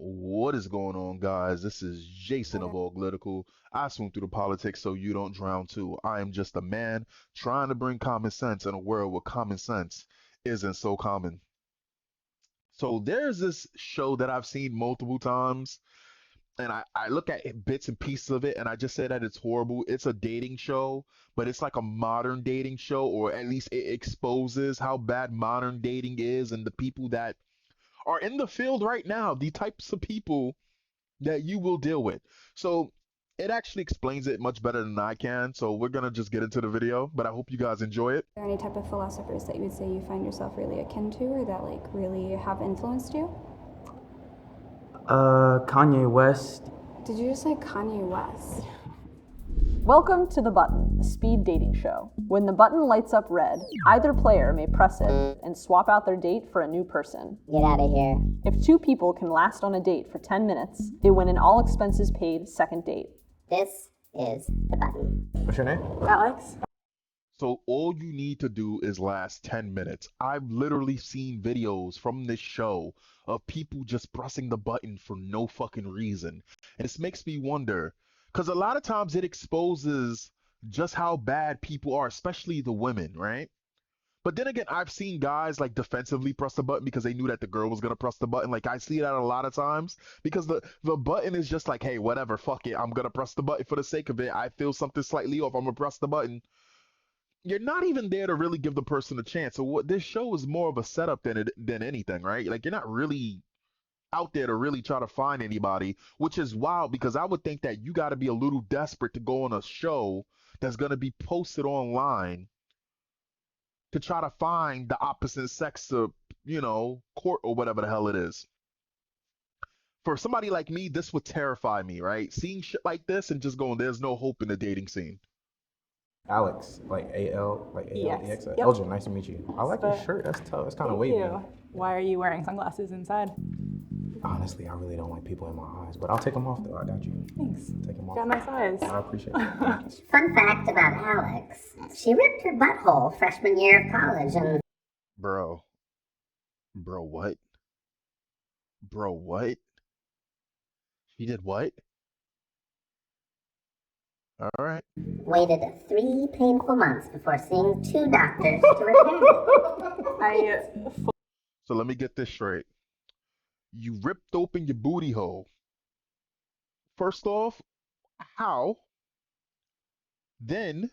What is going on, guys? This is Jason of Auglitical. I swim through the politics so you don't drown too. I am just a man trying to bring common sense in a world where common sense isn't so common. So there's this show that I've seen multiple times, and I look at bits and pieces of it, and I just say that it's horrible. It's a dating show, but it's like a modern dating show, or at least it exposes how bad modern dating is and the people that are in the field right now, the types of people that you will deal with. So it actually explains it much better than I can. So we're gonna just get into the video, but I hope you guys enjoy it. Are there any type of philosophers that you would say you find yourself really akin to, or that like really have influenced you? Kanye West. Did you just say Kanye West? Welcome to The Button, a speed dating show. When the button lights up red, either player may press it and swap out their date for a new person. Get out of here. If two people can last on a date for 10 minutes, they win an all expenses paid second date. This is The Button. What's your name? Alex? So all you need to do is last 10 minutes. I've literally seen videos from this show of people just pressing the button for no fucking reason. And this makes me wonder, because a lot of times it exposes just how bad people are, especially the women, right? But then again, I've seen guys like defensively press the button because they knew that the girl was gonna press the button. Like I see that a lot of times because the button is just like, hey, whatever, fuck it, I'm gonna press the button for the sake of it. I feel something slightly off, I'm gonna press the button. You're not even there to really give the person a chance. So what this show is more of a setup than anything, right? Like you're not really out there to really try to find anybody, which is wild because I would think that you got to be a little desperate to go on a show that's gonna be posted online to try to find the opposite sex to, court or whatever the hell it is. For somebody like me, this would terrify me, right? Seeing shit like this and just going, there's no hope in the dating scene. Alex, like A-L, like A-L-E-X. Yes. Yep. Elgin, nice to meet you. I like your But- shirt. That's tough. That's kind of Thank wavy. you. Why are you wearing sunglasses inside? Honestly, I really don't like people in my eyes, but I'll take them off though. I got you. Thanks. Take them off. Got nice eyes. I appreciate it. Thank you. Fun fact about Alex. She ripped her butthole freshman year of college and Bro. Bro, what? Bro, what? She did what? All right. waited 3 painful months before seeing 2 doctors to repair it. So let me get this straight. You ripped open your booty hole. First off, how? Then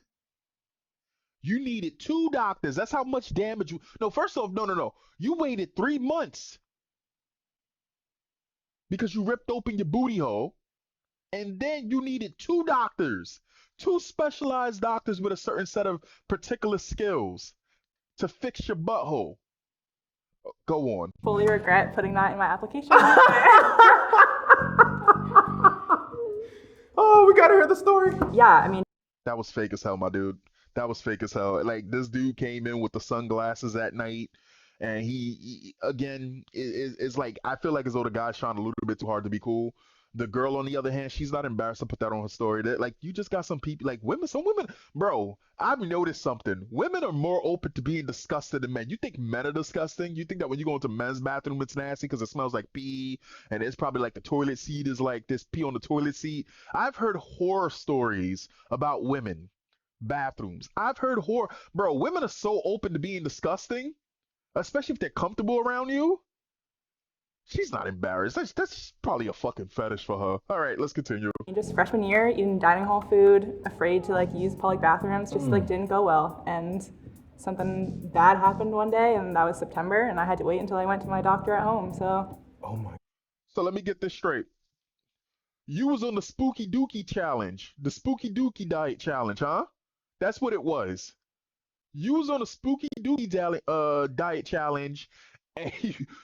you needed 2 doctors. That's how much damage you. No, first off, no. You waited 3 months because you ripped open your booty hole. And then you needed 2 doctors, 2 specialized doctors with a certain set of particular skills to fix your butthole. Go on. Fully regret putting that in my application. Oh, we gotta hear the story. Yeah, I mean, That was fake as hell, my dude. That was fake as hell. Like this dude came in with the sunglasses at night, and he again is like I feel like as though the guy's trying a little bit too hard to be cool. The girl, on the other hand, she's not embarrassed to put that on her story. That like you just got some people like women. Some women, bro. I've noticed something. Women are more open to being disgusted than men. You think men are disgusting? You think that when you go into men's bathroom, it's nasty because it smells like pee, and it's probably like the toilet seat is like this pee on the toilet seat. I've heard horror stories about women bathrooms. I've heard horror, bro. Women are so open to being disgusting, especially if they're comfortable around you. She's not embarrassed. That's probably a fucking fetish for her. All right, let's continue. just freshman year, eating dining hall food, afraid to like use public bathrooms, just like didn't go well. And something bad happened one day, and that was September, and I had to wait until I went to my doctor at home. So Oh my. So let me get this straight. You was on the Spooky Dookie challenge, the Spooky Dookie diet challenge, huh? That's what it was. You was on a Spooky Dookie diet challenge, and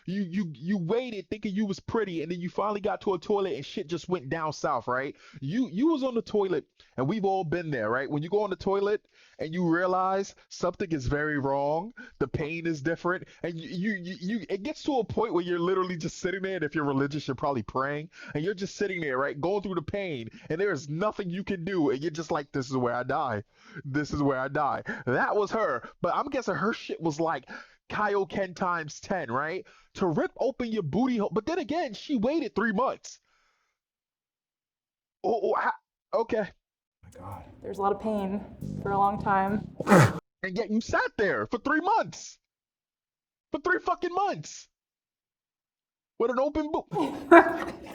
you waited thinking you was pretty, and then you finally got to a toilet and shit just went down south, right? You was on the toilet, and we've all been there, right? When you go on the toilet and you realize something is very wrong, the pain is different, and you it gets to a point where you're literally just sitting there, and if you're religious, you're probably praying, and you're just sitting there, right, going through the pain, and there is nothing you can do, and you're just like, this is where I die. This is where I die. That was her, but I'm guessing her shit was like Kaioken times 10, right? To rip open your booty hole. But then again, she waited 3 months. Okay. My God. There's a lot of pain for a long time. And yet you sat there for 3 months. For 3 fucking months. With an open boot.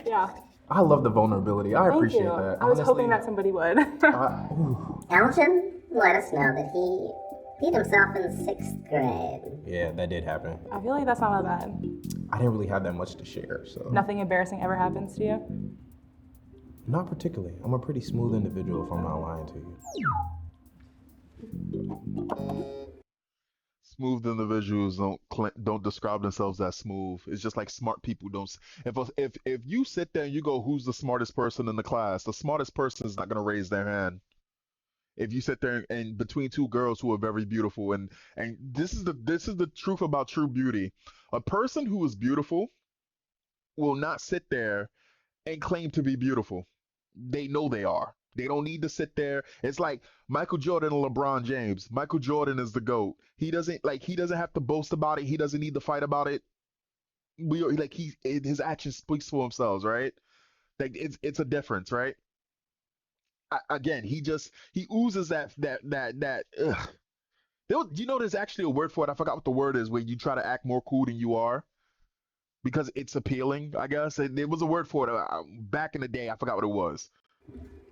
Yeah. I love the vulnerability. I Thank appreciate you. that. I was Honestly, hoping that somebody would. Elgin let us know that he beat himself in 6th grade. Yeah, that did happen. I feel like that's not that bad. I didn't really have that much to share, so. Nothing embarrassing ever happens to you? Not particularly. I'm a pretty smooth individual, if I'm not lying to you. Smooth individuals don't describe themselves as smooth. It's just like smart people don't. If you sit there and you go, "Who's the smartest person in the class?" The smartest person is not gonna raise their hand. If you sit there and between two girls who are very beautiful, and this is the truth about true beauty. A person who is beautiful will not sit there and claim to be beautiful. They know they are. They don't need to sit there. It's like Michael Jordan and LeBron James. Michael Jordan is the GOAT. He doesn't have to boast about it. He doesn't need to fight about it. His actions speaks for themselves, right? Like it's a difference, right? Again, he oozes that. Ugh. There's actually a word for it. I forgot what the word is, where you try to act more cool than you are because it's appealing. I guess there was a word for it back in the day. I forgot what it was.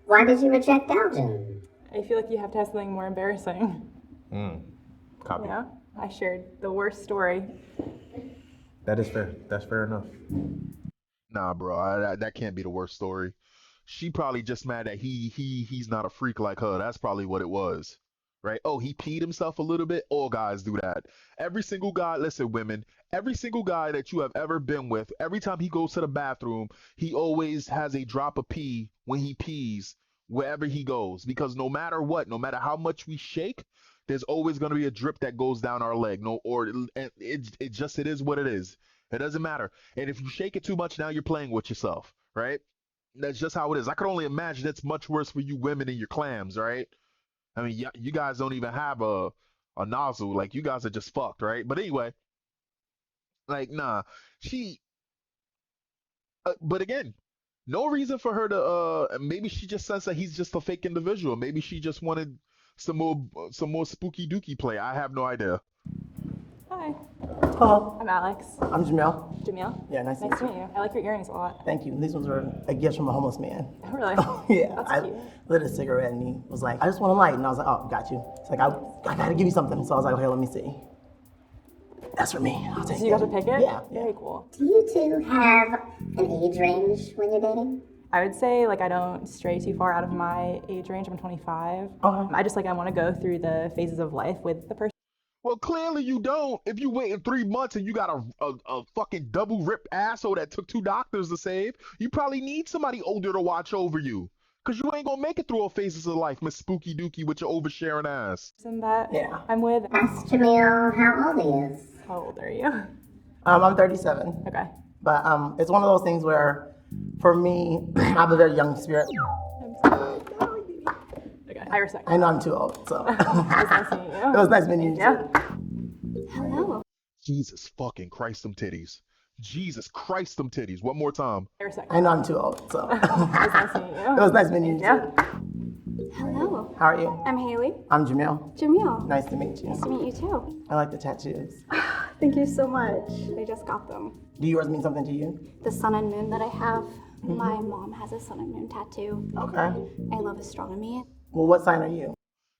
Why did you reject Elgin? I feel like you have to have something more embarrassing. Copy. Yeah? I shared the worst story. That is fair. That's fair enough. Nah, bro, that can't be the worst story. She probably just mad that he's not a freak like her. That's probably what it was, right? Oh, he peed himself a little bit. All guys do that. Every single guy, listen, women, every single guy that you have ever been with, every time he goes to the bathroom, he always has a drop of pee when he pees wherever he goes. Because no matter what, no matter how much we shake, there's always going to be a drip that goes down our leg. No, or it is what it is. It doesn't matter. And if you shake it too much, now you're playing with yourself, right? That's just how it is. I could only imagine it's much worse for you women and your clams, right? I mean, you guys don't even have a nozzle. Like, you guys are just fucked, right? But anyway, like, nah, she. But again, no reason for her to. Maybe she just sensed that he's just a fake individual. Maybe she just wanted some more spooky dooky play. I have no idea. Hi. Hello, I'm Alex. I'm Jamil. Jamil. Yeah, nice to Nice meet to meet you. I like your earrings a lot. Thank you. These ones were a gift from a homeless man. Really? Yeah, That's I cute. lit a cigarette and he was like, I just want a light. And I was like, oh, got you. It's like, I gotta give you something. So I was like, okay, let me see. That's for me. I'll take So you got to pick it? Yeah. Very cool. Do you two have an age range when you're dating? I would say like I don't stray too far out of my age range. I'm 25. Okay. I want to go through the phases of life with the person. Well, clearly you don't. If you waiting 3 months and you got a fucking double ripped asshole that took 2 doctors to save, you probably need somebody older to watch over you. Cause you ain't gonna make it through all phases of life, Miss Spooky Dookie, with your oversharing ass. That Yeah. I'm with. Ask Jamil how old he is. How old are you? I'm 37. Okay. But it's one of those things where, for me, I have a very young spirit. Okay. I respect. I know I'm too old, so. It was nice meeting you. It was nice meeting you, Yeah. too. Hello. Jesus fucking Christ, them titties. Jesus Christ, them titties. One more time. I respect. I know I'm too old, so. It was nice meeting you. It was nice meeting you, Yeah. too. Hello. How are you? I'm Haley. I'm Jamil. Jamil. Nice to meet you. Nice to meet you too. I like the tattoos. Thank you so much. I just got them. Do yours mean something to you? The sun and moon that I have, my mom has a sun and moon tattoo. Okay. I love astronomy. Well, what sign are you?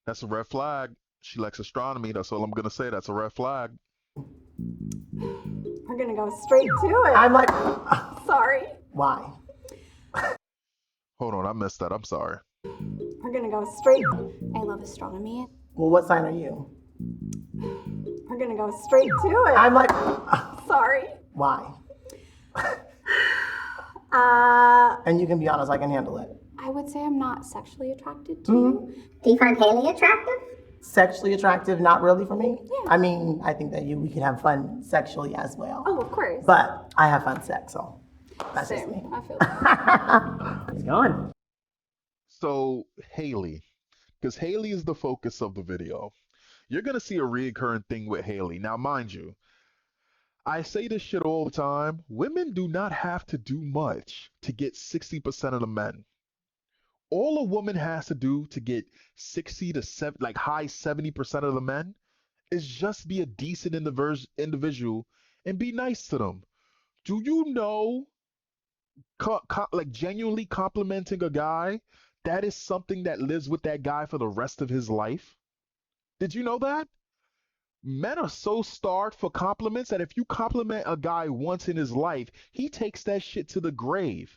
That's a red flag. She likes astronomy. That's all I'm gonna say. That's a red flag. We're gonna go straight to it. I'm like, Sorry. why? Hold on, I missed that. I'm sorry. We're gonna go straight. I love astronomy. Well, what sign are you? We're gonna go straight to it. I'm like, Sorry. why? Uh, And you can be honest, I can handle it. I would say I'm not sexually attracted to you. Do you find Haley attractive? Sexually attractive, not really for me. Yeah. I mean, I think that we can have fun sexually as well. Oh, of course. But I have fun sex, so that's just Same. me. I feel that. It's going. So Haley, because Haley is the focus of the video. you're gonna see a recurring thing with Haley. Now, mind you, I say this shit all the time. Women do not have to do much to get 60% of the men. All a woman has to do to get 60 to 7, like high 70% of the men is just be a decent individual and be nice to them. Do you know, like genuinely complimenting a guy, that is something that lives with that guy for the rest of his life? Did you know that? Men are so starved for compliments that if you compliment a guy once in his life, he takes that shit to the grave.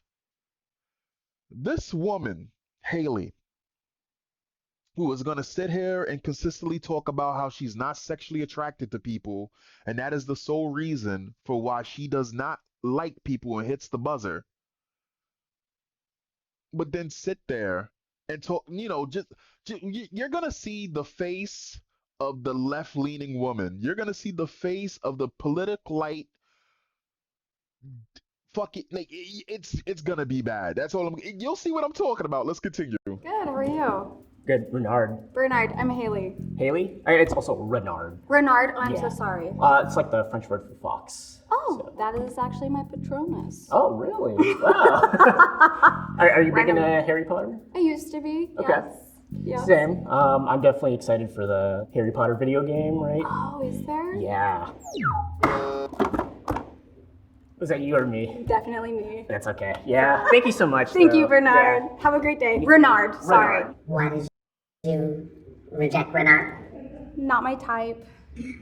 This woman, Haley, who is going to sit here and consistently talk about how she's not sexually attracted to people, and that is the sole reason for why she does not like people and hits the buzzer, but then sit there and talk, you're going to see the face of the left-leaning woman. You're going to see the face of the politicalite. Fuck it, like it's gonna be bad. That's all you'll see what I'm talking about. Let's continue. Good, how are you? Good, Renard. Bernard, I'm Haley. Haley? It's also Renard. Renard, I'm Yeah. so sorry. It's like the French word for fox. Oh, So- that is actually my Patronus. Oh, really? Wow. are you big into Harry Potter? I used to be, Okay. yes. Yes. Same. I'm definitely excited for the Harry Potter video game, right? Oh, is there? Yeah. Was that you or me? Definitely me. That's okay. Yeah. Thank you so much. Thank though. you, Bernard. Yeah. Have a great day. Renard, sorry. Why did you reject Renard? Not my type.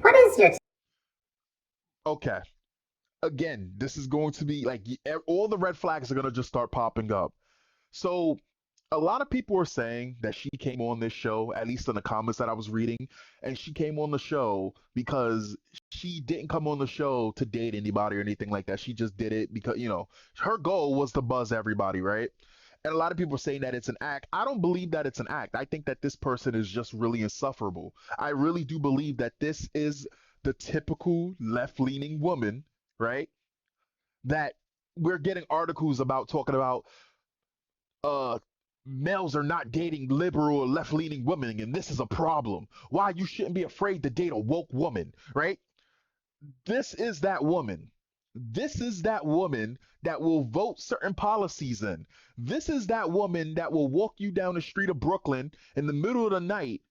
What is your Okay. Again, this is going to be like all the red flags are going to just start popping up. So, a lot of people are saying that she came on this show, at least in the comments that I was reading, and she came on the show because she didn't come on the show to date anybody or anything like that. She just did it because, her goal was to buzz everybody, right? And a lot of people are saying that it's an act. I don't believe that it's an act. I think that this person is just really insufferable. I really do believe that this is the typical left-leaning woman, right? That we're getting articles about talking about males are not dating liberal or left-leaning women, and this is a problem. Why you shouldn't be afraid to date a woke woman, right? This is that woman. This is that woman that will vote certain policies in. This is that woman that will walk you down the street of Brooklyn in the middle of the night.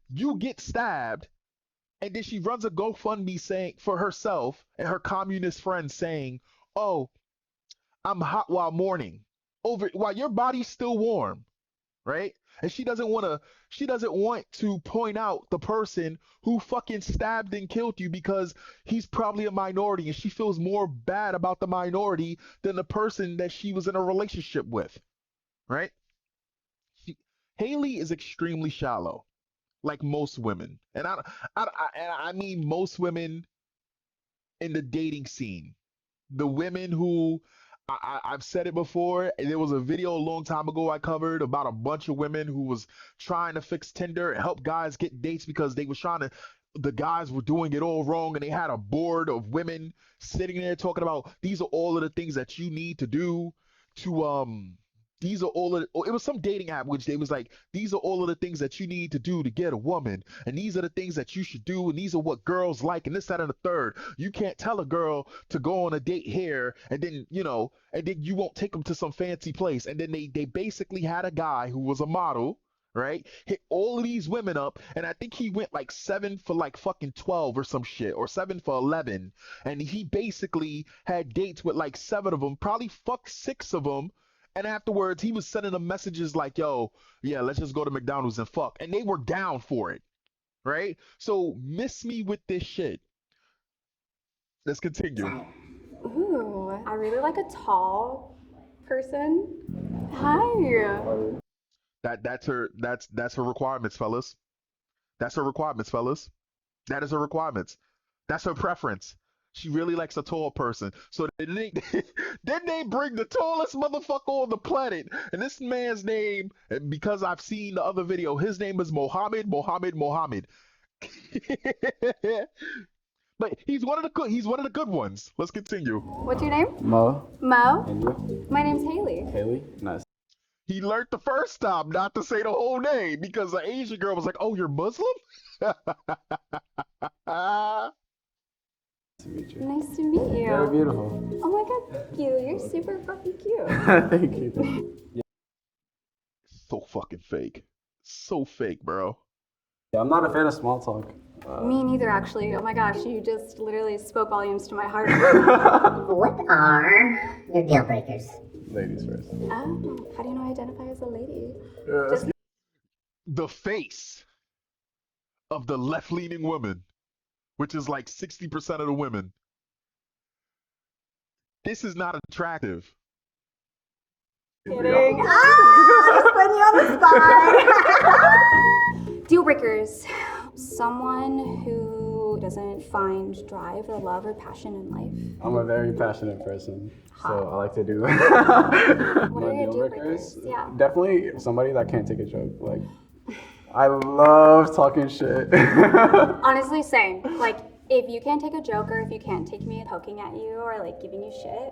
You get stabbed, and then she runs a GoFundMe saying for herself and her communist friends saying, "Oh, I'm hot while mourning." While your body's still warm, right? And she doesn't want to point out the person who fucking stabbed and killed you because he's probably a minority, and she feels more bad about the minority than the person that she was in a relationship with, right? Haley is extremely shallow, like most women, and I mean most women in the dating scene. The women who I've said it before, and there was a video a long time ago I covered about a bunch of women who was trying to fix Tinder and help guys get dates because the guys were doing it all wrong, and they had a board of women sitting there talking about these are all of the things that you need to do to these are all of it was some dating app which they was like, these are all of the things that you need to do to get a woman, and these are the things that you should do, and these are what girls like, and this, that, and the third. You can't tell a girl to go on a date here and then you won't take them to some fancy place. And then they basically had a guy who was a model, right, hit all of these women up, and I think he went like 7 for like fucking 12 or some shit, or 7 for 11, and he basically had dates with like 7 of them, probably fucked 6 of them. And afterwards, he was sending them messages like, "Yo, yeah, let's just go to McDonald's and fuck." And they were down for it, right? So miss me with this shit. Let's continue. Ooh, I really like a tall person. Hi. That's her requirements, fellas. That's her requirements, fellas. That is her requirements. That's her preference. She really likes a tall person. So then they bring the tallest motherfucker on the planet. And this man's name, and because I've seen the other video, his name is Mohammed. But he's one of the good ones. Let's continue. What's your name? Mo. Mo. And you? My name's Haley. Haley? Nice. He learned the first time not to say the whole name because the Asian girl was like, "Oh, you're Muslim?" Nice to meet you. Very beautiful. Oh my god, thank you. You're super fucking cute. Thank you. So fucking fake. So fake, bro. Yeah, I'm not a fan of small talk. Me neither, actually. Oh my gosh, you just literally spoke volumes to my heart. What are your deal breakers? Ladies first. Oh, how do you know I identify as a lady? Just The face of the left-leaning woman, which is like 60% of the women. This is not attractive. Kidding. Ah, just putting you on the spot. Deal breakers. Someone who doesn't find drive or love or passion in life. I'm a very passionate person, so I like to do What my are your deal deal breakers. breakers? Yeah. Definitely somebody that can't take a joke. Like, I love talking shit. Honestly, same. Like, if you can't take a joke or if you can't take me poking at you or like giving you shit,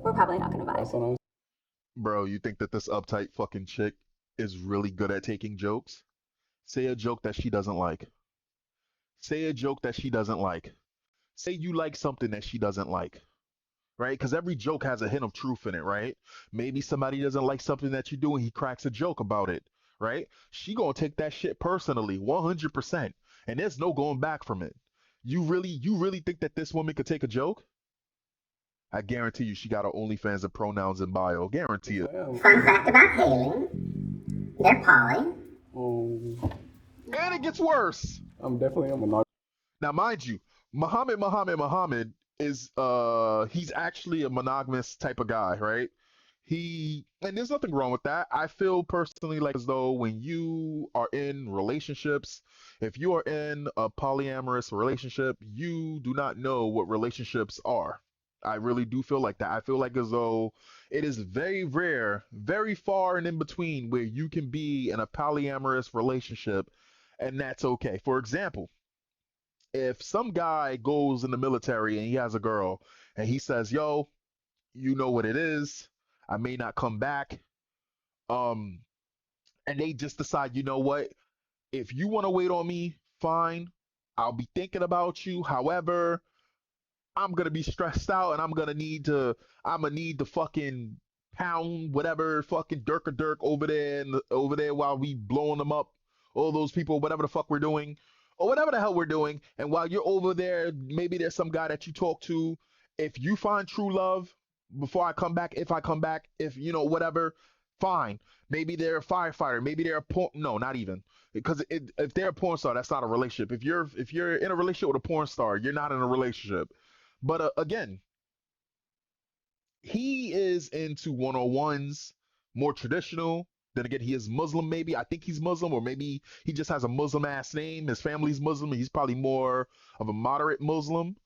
we're probably not gonna That's vibe. what I'm Bro, you think that this uptight fucking chick is really good at taking jokes? Say a joke that she doesn't like. Say a joke that she doesn't like. Say you like something that she doesn't like, right? Because every joke has a hint of truth in it, right? Maybe somebody doesn't like something that you do and he cracks a joke about it, right? She gonna take that shit personally, 100%, and there's no going back from it. You really think that this woman could take a joke? I guarantee you, she got her OnlyFans and pronouns in bio. Guarantee it. saying. Fun fact about Haley, they're poly. And it gets worse. I'm definitely a monogamous. Now, mind you, Muhammad is he's actually a monogamous type of guy, right? And there's nothing wrong with that. I feel personally like as though when you are in relationships, if you are in a polyamorous relationship, you do not know what relationships are. I really do feel like that. I feel like as though it is very rare, very far and in between where you can be in a polyamorous relationship and that's okay. For example, if some guy goes in the military and he has a girl and he says, "Yo, you know what it is. I may not come back." Um, and they just decide, you know what? If you want to wait on me, fine. I'll be thinking about you. However, I'm gonna be stressed out and I'm gonna need the fucking pound whatever fucking Dirk over there and over there while we blowing them up, all those people, whatever the fuck we're doing, or whatever the hell we're doing. And while you're over there, maybe there's some guy that you talk to. If you find true love before I come back, if I come back, if you know whatever, fine. Maybe they're a firefighter, maybe they're a porn. No, not even because if they're a porn star, that's not a relationship. If you're in a relationship with a porn star, you're not in a relationship. But again, he is into one-on-ones, more traditional. Then again, he is Muslim, maybe. I think he's Muslim, or maybe he just has a Muslim ass name. His family's Muslim, and he's probably more of a moderate Muslim.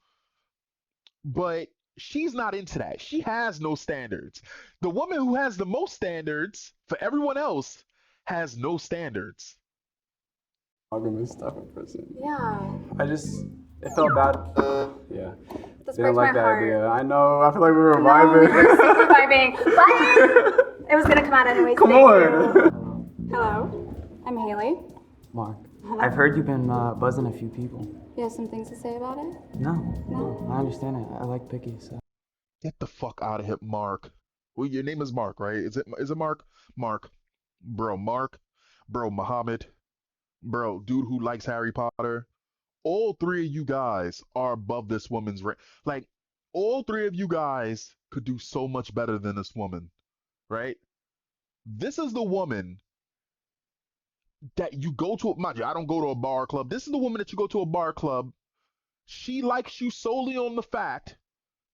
But she's not into that. She has no standards. The woman who has the most standards for everyone else has no standards. Type of person. Yeah. It felt bad. Yeah. This Didn't breaks like my the heart. idea. I know. I feel like we were No, we vibing. were super vibing. But it was gonna come out anyways. Come Thank on. you. Hello, I'm Haley. Mark, I've heard you've been buzzing a few people. You have some things to say about it? No, I understand it. I like picky, so. Get the fuck out of here, Mark. Well, your name is Mark, right? Is it Mark? Mark. Mark. Bro, Muhammad. Bro, dude who likes Harry Potter. All three of you guys are above this woman's rank. Like, all three of you guys could do so much better than this woman, right? This is the woman that you go to. Mind you, I don't go to a bar club. This is the woman that you go to a bar club. She likes you solely on the fact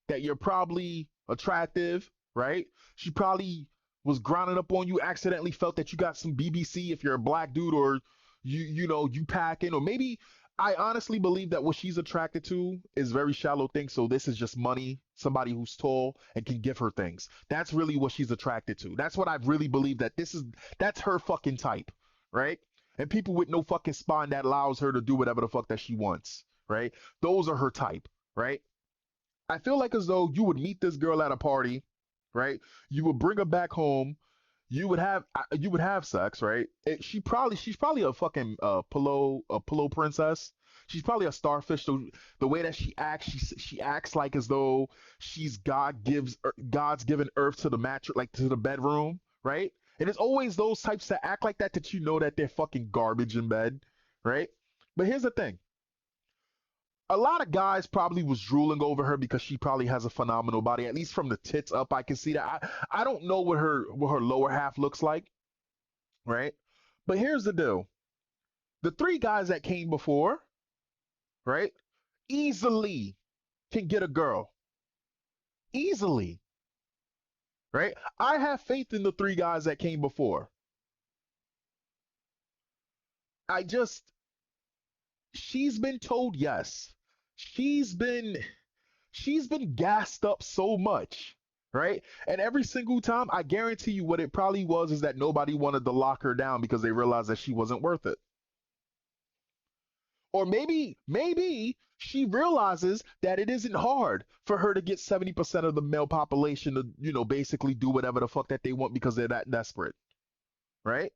that you're probably attractive, right? She probably was grinding up on you, accidentally felt that you got some BBC if you're a black dude, or you packing, or maybe I honestly believe that what she's attracted to is very shallow things. So this is just money, somebody who's tall and can give her things. That's really what she's attracted to. That's what I really believe, that's her fucking type, right? And people with no fucking spine that allows her to do whatever the fuck that she wants, right? Those are her type, right? I feel like as though you would meet this girl at a party, right? You would bring her back home. you would have sex, right? She's probably a fucking pillow princess. She's probably a starfish. The way that she acts like as though she's God's given earth to the mattress, like to the bedroom, right? And it's always those types that act like that you know that they're fucking garbage in bed, right? But here's the thing: a lot of guys probably was drooling over her because she probably has a phenomenal body. At least from the tits up, I can see that. I don't know what her lower half looks like, right? But here's the deal: the three guys that came before, right, easily can get a girl, easily, right? I have faith in the three guys that came before. I just she's been told yes. She's been she's been gassed up so much, right? And every single time, I guarantee you what it probably was is that nobody wanted to lock her down because they realized that she wasn't worth it. Or maybe she realizes that it isn't hard for her to get 70% of the male population to, basically do whatever the fuck that they want because they're that desperate, right?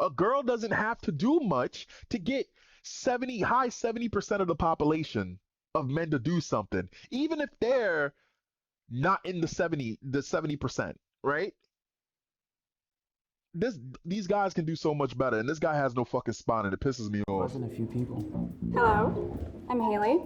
A girl doesn't have to do much to get 70% of the population of men to do something, even if they're not in the 70%, right? This These guys can do so much better, and this guy has no fucking spine, and it pisses me off. Buzzing a few people. Hello, I'm Haley.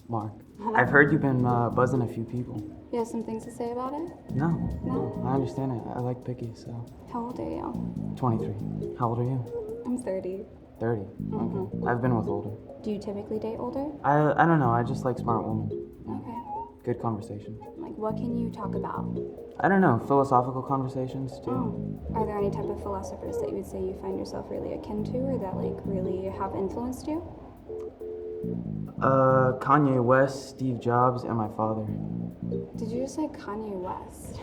Mark, I've heard you've been buzzing a few people. You have some things to say about it? No, No? I understand it. I like picky, so. How old are you? 23. How old are you? I'm 30. 30. Okay. I've been with older. Do you typically date older? I don't know. I just like smart women. Okay. Good conversation. Like, what can you talk about? I don't know. Philosophical conversations, too. Oh. Are there any type of philosophers that you would say you find yourself really akin to or that, like, really have influenced you? Kanye West, Steve Jobs, and my father. Did you just say Kanye West?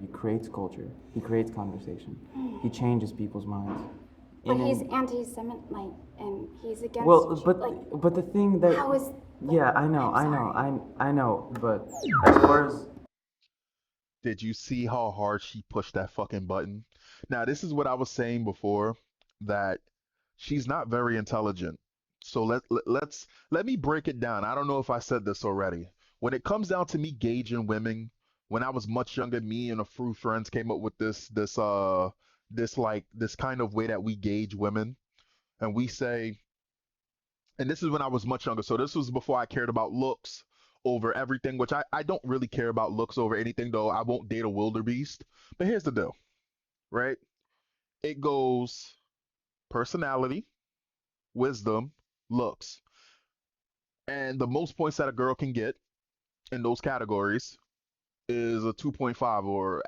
He creates culture. He creates conversation. He changes people's minds. But And he's in- anti-Semitic, like, and he's against. Well, like, but the thing that how is? yeah, I know, but as far as Did you see how hard she pushed that fucking button? Now, this is what I was saying before, that she's not very intelligent. So let me break it down. I don't know if I said this already. When it comes down to me gauging women, when I was much younger, me and a few friends came up with this kind of way that we gauge women, and we say, and this is when I was much younger. So this was before I cared about looks over everything, which I don't really care about looks over anything, though. I won't date a wildebeest. But here's the deal, right? It goes personality, wisdom, looks. And the most points that a girl can get in those categories is a 2.5, or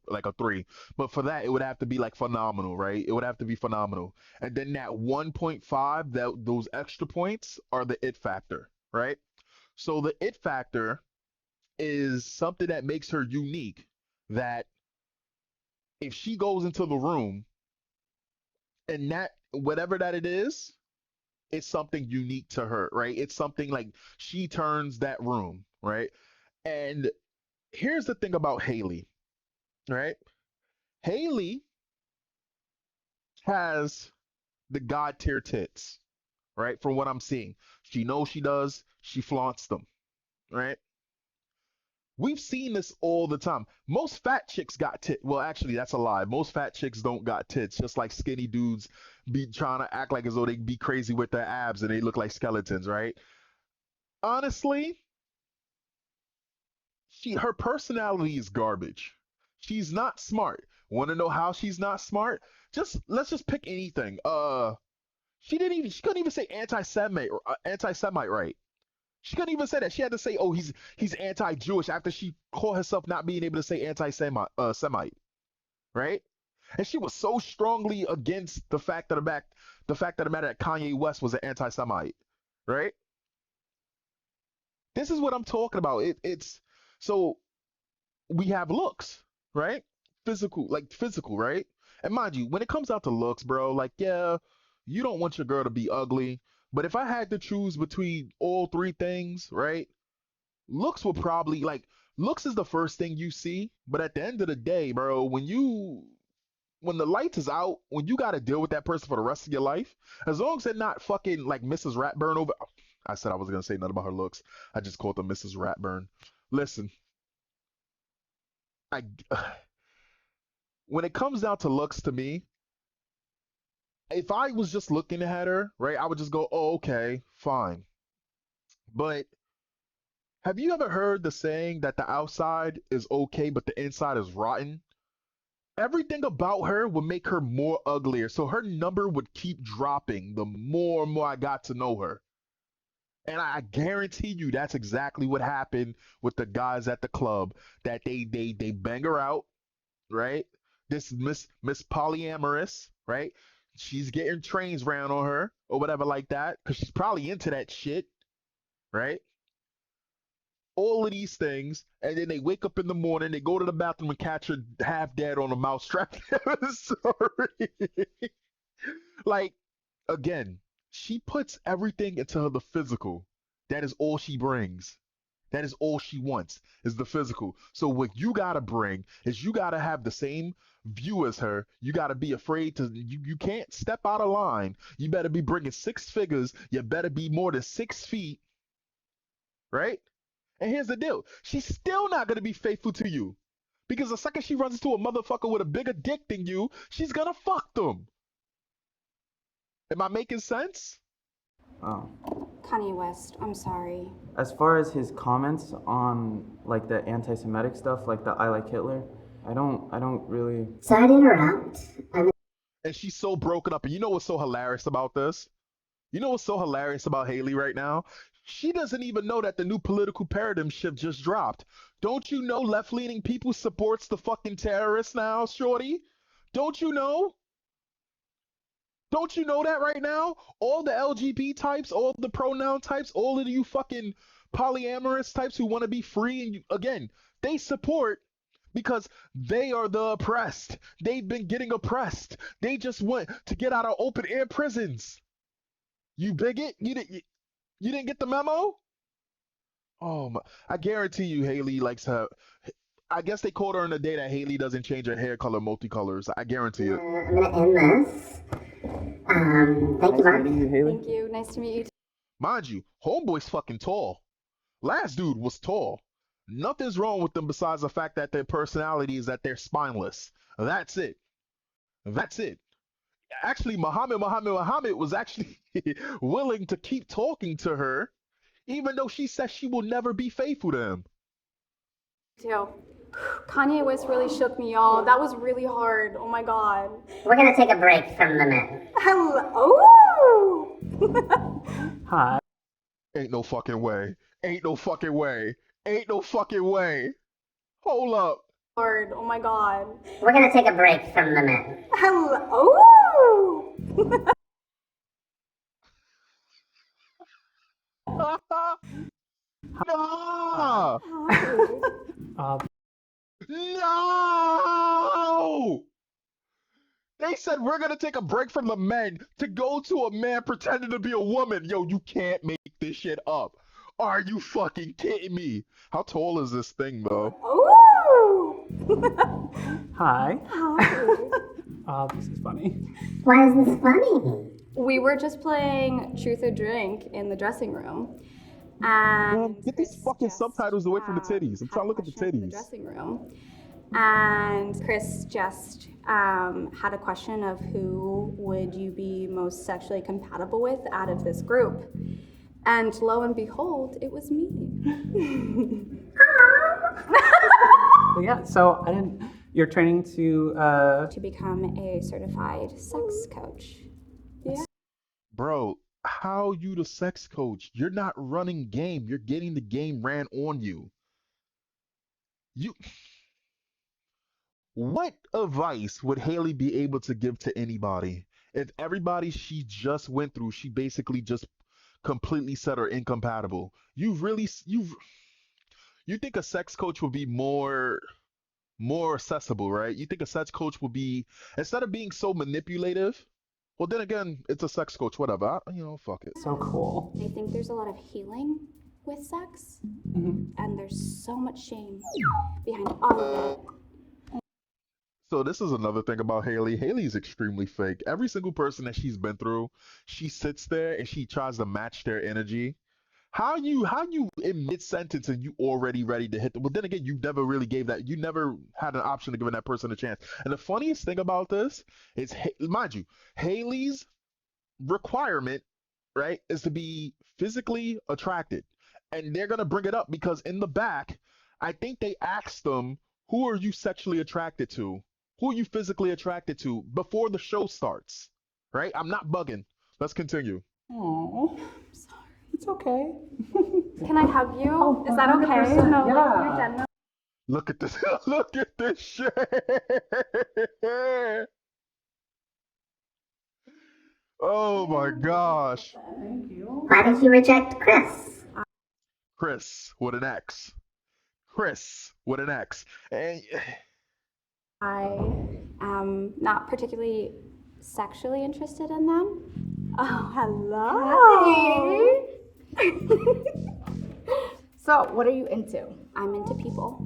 like a 3. But for that, it would have to be like phenomenal, right? It would have to be phenomenal. And then that 1.5, that those extra points are the it factor, right? So the it factor is something that makes her unique, that if she goes into the room and that whatever that it is, it's something unique to her, right? It's something like she turns that room, right? And here's the thing about Haley, right? Haley has the god tier tits, right? From what I'm seeing, she knows she does. She flaunts them, right? We've seen this all the time. Most fat chicks got tits. Well, actually, that's a lie. Most fat chicks don't got tits. Just like skinny dudes be trying to act like as though they be crazy with their abs and they look like skeletons, right? Honestly, her personality is garbage. She's not smart. Want to know how she's not smart? Let's just pick anything. She couldn't even say anti-Semite right. She couldn't even say that. She had to say, "Oh, he's anti-Jewish," after she called herself not being able to say anti-Semite, right? And she was so strongly against the fact of the matter that Kanye West was an anti-Semite, right? This is what I'm talking about. It's so we have looks, right? Physical, right? And mind you, when it comes out to looks, bro, like, yeah, you don't want your girl to be ugly. But if I had to choose between all three things, right? Looks would probably, like, Looks is the first thing you see, but at the end of the day, bro, when the lights is out, when you got to deal with that person for the rest of your life, as long as they're not fucking like Mrs. Ratburn over. I said I was gonna say nothing about her looks. I just called them Mrs. Ratburn. Listen, I when it comes down to looks, to me, if I was just looking at her, right, I would just go, oh, okay, fine. But have you ever heard the saying that the outside is okay, but the inside is rotten? Everything about her would make her more uglier. So her number would keep dropping the more and more I got to know her. And I guarantee you that's exactly what happened with the guys at the club. That they bang her out, right? This Miss Polyamorous, right? She's getting trains ran on her or whatever like that, because she's probably into that shit, right? All of these things, and then they wake up in the morning, they go to the bathroom and catch her half dead on a mousetrap. Sorry. Like, again, she puts everything into the physical. That is all she brings. That is all she wants, is the physical. So what you gotta bring is you gotta have the same view as her. You gotta be afraid to. You can't step out of line. You better be bringing six figures. You better be more than 6 feet, right? And here's the deal: she's still not gonna be faithful to you, because the second she runs into a motherfucker with a bigger dick than you, she's gonna fuck them. Am I making sense? Oh. Kanye West, I'm sorry. As far as his comments on like the anti-Semitic stuff, like the "I like Hitler," I don't really. Sorry to interrupt. And she's so broken up. And you know what's so hilarious about this? You know what's so hilarious about Haley right now? She doesn't even know that the new political paradigm shift just dropped. Don't you know left-leaning people supports the fucking terrorists now, shorty? Don't you know? Don't you know that right now? All the LGBT types, all the pronoun types, all of you fucking polyamorous types who want to be free, and again, they support because they are the oppressed. They've been getting oppressed. They just want to get out of open air prisons. You bigot? You didn't get the memo? Oh my! I guarantee you, Haley likes her. I guess they called her in the day that Haley doesn't change her hair color multicolors. I guarantee it. I'm gonna end this. Thank you, Mark. Meeting you, Haley. Thank you. Nice to meet you. Mind you, homeboy's fucking tall. Last dude was tall. Nothing's wrong with them besides the fact that their personality is that they're spineless. That's it. That's it. Actually, Muhammad was actually willing to keep talking to her, even though she says she will never be faithful to him. Too. Kanye West really shook me, y'all. That was really hard. Oh my god. We're gonna take a break from the men. Hello. Hi. Ain't no fucking way. Ain't no fucking way. Ain't no fucking way. Hold up. Hard. Oh my god. We're gonna take a break from the men. Hello. No! No! They said we're gonna take a break from the men to go to a man pretending to be a woman. Yo, you can't make this shit up. Are you fucking kidding me? How tall is this thing, though? Hi. This is funny. Why is this funny? We were just playing Truth or Drink in the dressing room. And Get these fucking subtitles away from the titties. I'm trying to look at the in the titties. dressing room. And Chris just had a question of who would you be most sexually compatible with out of this group. And lo and behold, it was me. But yeah, so you're training to To become a certified sex coach. Yeah. Bro, how you the sex coach? You're not running game. You're getting the game ran on you. What advice would Haley be able to give to anybody if everybody she just went through, she basically just completely said are incompatible? You think a sex coach would be more accessible, right? You think a sex coach would be, instead of being so manipulative, well, then again, it's a sex coach, whatever. Fuck it. so cool. I think there's a lot of healing with sex, and there's so much shame behind all of it. So this is another thing about Haley. Haley's extremely fake. Every single person that she's been through, she sits there and she tries to match their energy. How you in mid sentence and you already ready to hit them? But then again, you never really gave that. You never had an option of giving that person a chance. And the funniest thing about this is, mind you, Haley's requirement, right, is to be physically attracted. And they're gonna bring it up because in the back, I think they asked them, who are you sexually attracted to? Who are you physically attracted to before the show starts? Right? I'm not bugging. Let's continue. Oh, it's okay. Can I hug you? Is that okay? No, yeah. you're dead. No. Look at this. Look at this shit. Oh my gosh. Why did you reject Chris? Chris with an X. Chris with an X. And I am not particularly sexually interested in them. Oh, hello. So, what are you into? I'm into people.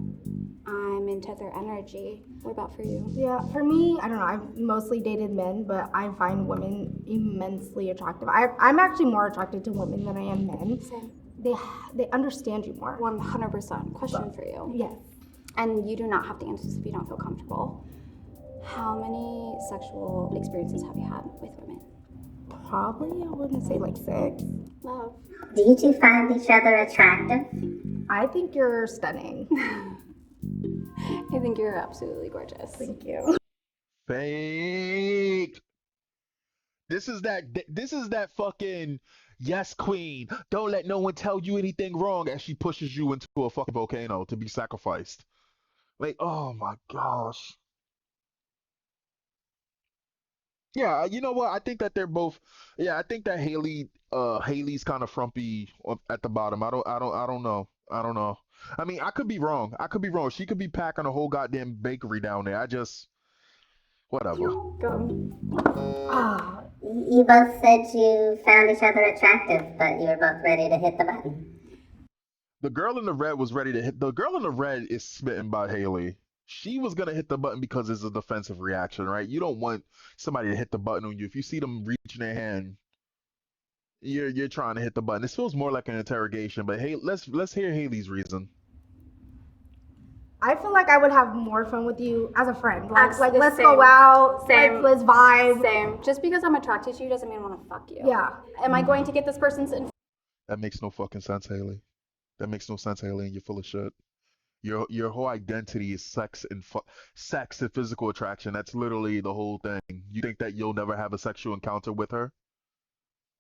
I'm into their energy. What about for you? Yeah, for me, I don't know. I've mostly dated men, but I find women immensely attractive. I'm actually more attracted to women than I am men. Same. They understand you more. 100%. Question for you. Yes. And you do not have to answer this if you don't feel comfortable. How many sexual experiences have you had with women? Probably, I wouldn't say like 6. Love. Do you two find each other attractive? I think you're stunning. I think you're absolutely gorgeous. Thank you. fake. This is that fucking yes, queen. Don't let no one tell you anything wrong as she pushes you into a fucking volcano to be sacrificed. Like, oh my gosh. Yeah, you know what? I think that they're both. Yeah, I think that Haley's kind of frumpy at the bottom. I don't know. I don't know. I mean, I could be wrong. I could be wrong. She could be packing a whole goddamn bakery down there. Whatever. Go. Ah, You both said you found each other attractive, but you were both ready to hit the button. The girl in the red was ready to hit. The girl in the red is smitten by Haley. She was gonna hit the button because it's a defensive reaction, right? You don't want somebody to hit the button on you. If you see them reaching their hand, you're trying to hit the button. This feels more like an interrogation, but hey, let's hear Haley's reason. I feel like I would have more fun with you as a friend. Like let's Same. go out. Same. Let's vibe. Same. Just because I'm attracted to you doesn't mean I want to fuck you. Yeah. Am I going to get this person's That makes no fucking sense, Haley. That makes no sense, Haley, and you're full of shit. Your whole identity is sex and physical attraction. That's literally the whole thing. You think that you'll never have a sexual encounter with her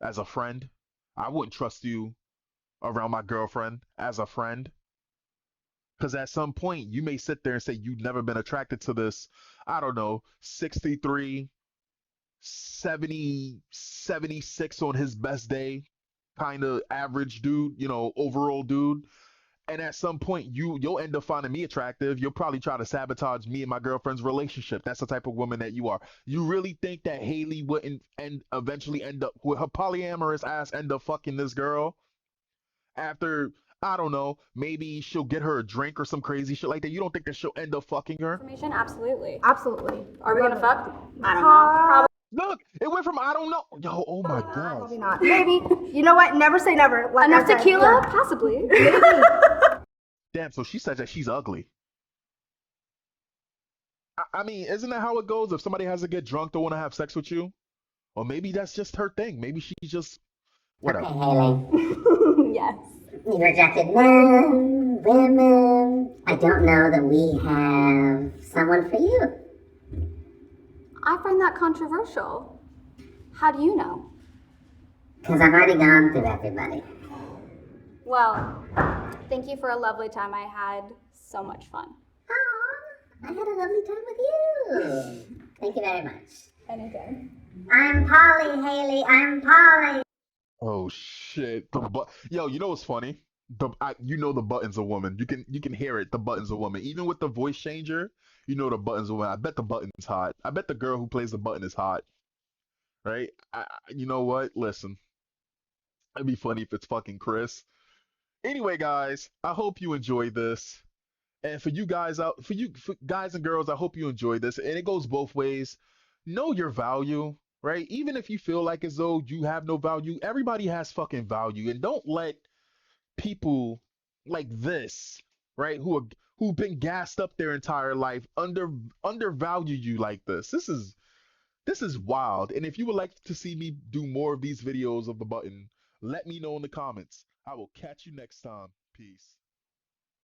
as a friend? I wouldn't trust you around my girlfriend as a friend. Because at some point, you may sit there and say you've never been attracted to this, I don't know, 63, 70, 76 on his best day, kind of average dude, overall dude. And at some point, you'll end up finding me attractive. You'll probably try to sabotage me and my girlfriend's relationship. That's the type of woman that you are. You really think that Haley wouldn't eventually end up with her polyamorous ass end up fucking this girl after, I don't know, maybe she'll get her a drink or some crazy shit like that? You don't think that she'll end up fucking her? information? Absolutely. Absolutely. Are we gonna fuck? I don't know. Probably. Look, it went from I don't know. Yo, oh my Probably god. not. Maybe. You know what? Never say never. Like Enough I said, tequila? yeah. Possibly. Damn, so she said that she's ugly. I mean, isn't that how it goes? If somebody has to get drunk to want to have sex with you? Or maybe that's just her thing. Maybe she's just Okay, whatever. Haley. Yes. You rejected men, women. I don't know that we have someone for you. I find that controversial. How do you know? Because I've already gone through everybody. Well, thank you for a lovely time. I had so much fun. Aw, I had a lovely time with you. Thank you very much. Anything. I'm Polly, Haley. I'm Polly. Oh shit. Yo, you know what's funny? The button's a woman. You can hear it. The button's a woman. Even with the voice changer, the button's a woman. I bet the button's hot. I bet the girl who plays the button is hot. Right? You know what? Listen. It'd be funny if it's fucking Chris. Anyway, guys, I hope you enjoyed this. And for guys and girls, I hope you enjoyed this. And it goes both ways. Know your value, right? Even if you feel like as though you have no value, everybody has fucking value. And don't let people like this, right, who've been gassed up their entire life undervalue you like this. This is wild. And if you would like to see me do more of these videos of the button, let me know in the comments. I will catch you next time. Peace.